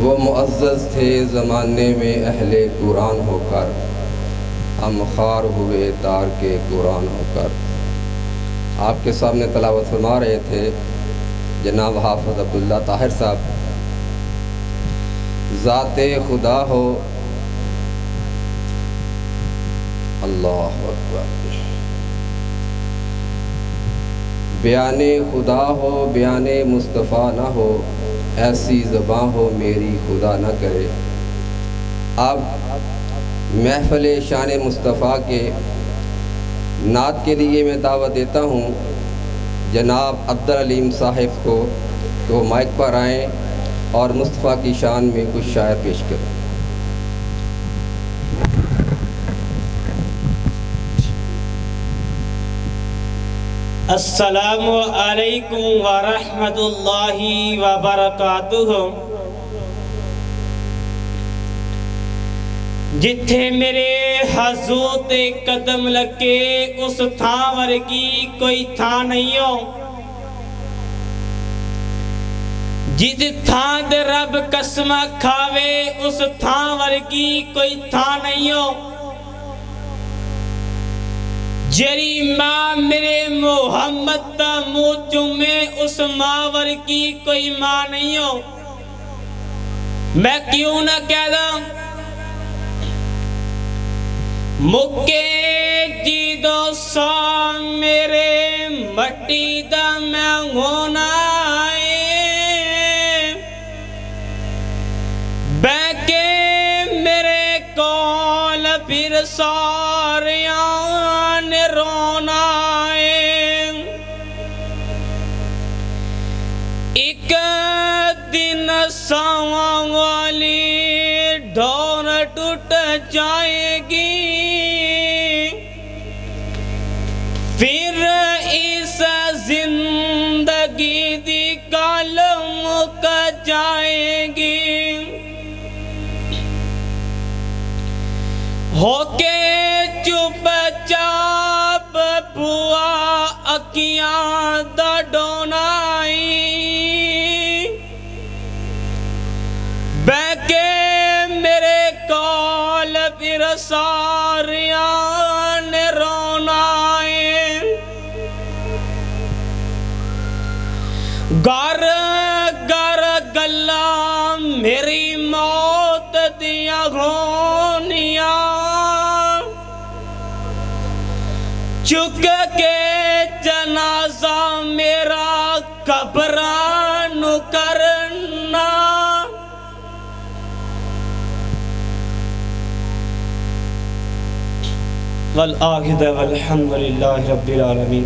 वो मुअज़्ज़ज़ थे ज़माने में अहले कुरान होकर, हम ख़ार हुए तार के कुरान होकर। आपके सामने तलावत फरमा रहे थे जनाब हाफ़िज़ अब्दुल्ला ताहिर साहब। ज़ाते खुदा हो, अल्लाहु अकबर, बयाने खुदा हो बयाने मुस्तफ़ा ना हो, ऐसी ज़बां हो मेरी खुदा न करे। अब महफ़िल शान मुस्तफ़ा के नात के लिए मैं दावत देता हूँ जनाब अब्दुल अलीम साहिब को कि वो माइक पर आएँ और मुस्तफ़ा की शान में कुछ शायर पेश करें। अस्सलामु अलैकुम व रहमतुल्लाहि व बरकातुहू। जिथे मेरे हज़ूर ते कदम लगे उस थां वर्गी कोई थां नहीं हो। जिस थां दे रब कसम खावे उस थां वर्गी कोई थां नहीं हो। जेरी माँ मेरे मोहम्मद दा मुँह चूमे उस माँ वर्गी कोई माँ नहीं हो। मैं क्यों ना कह दा मुके जी दो सा मेरे मट्टी दा मैं होना है। बैके मेरे कोल फिर सारियां ने रोना है। एक दिन सावा वाली डोर टूट जाएगी, फिर इस जिंदगी दी गल मुक जाएगी। होके चुपचाप बुआ अखियां दा डोनाई, बैके मेरे कोल फिर सारियां ने रोना है। घर घर गल्ला मेरी मौत दिया होनिया, चुक के जनाजा मेरा कब्रां नु करना। वल आखिर वल्हम्दुलिल्लाहि रब्बिल आलमीन।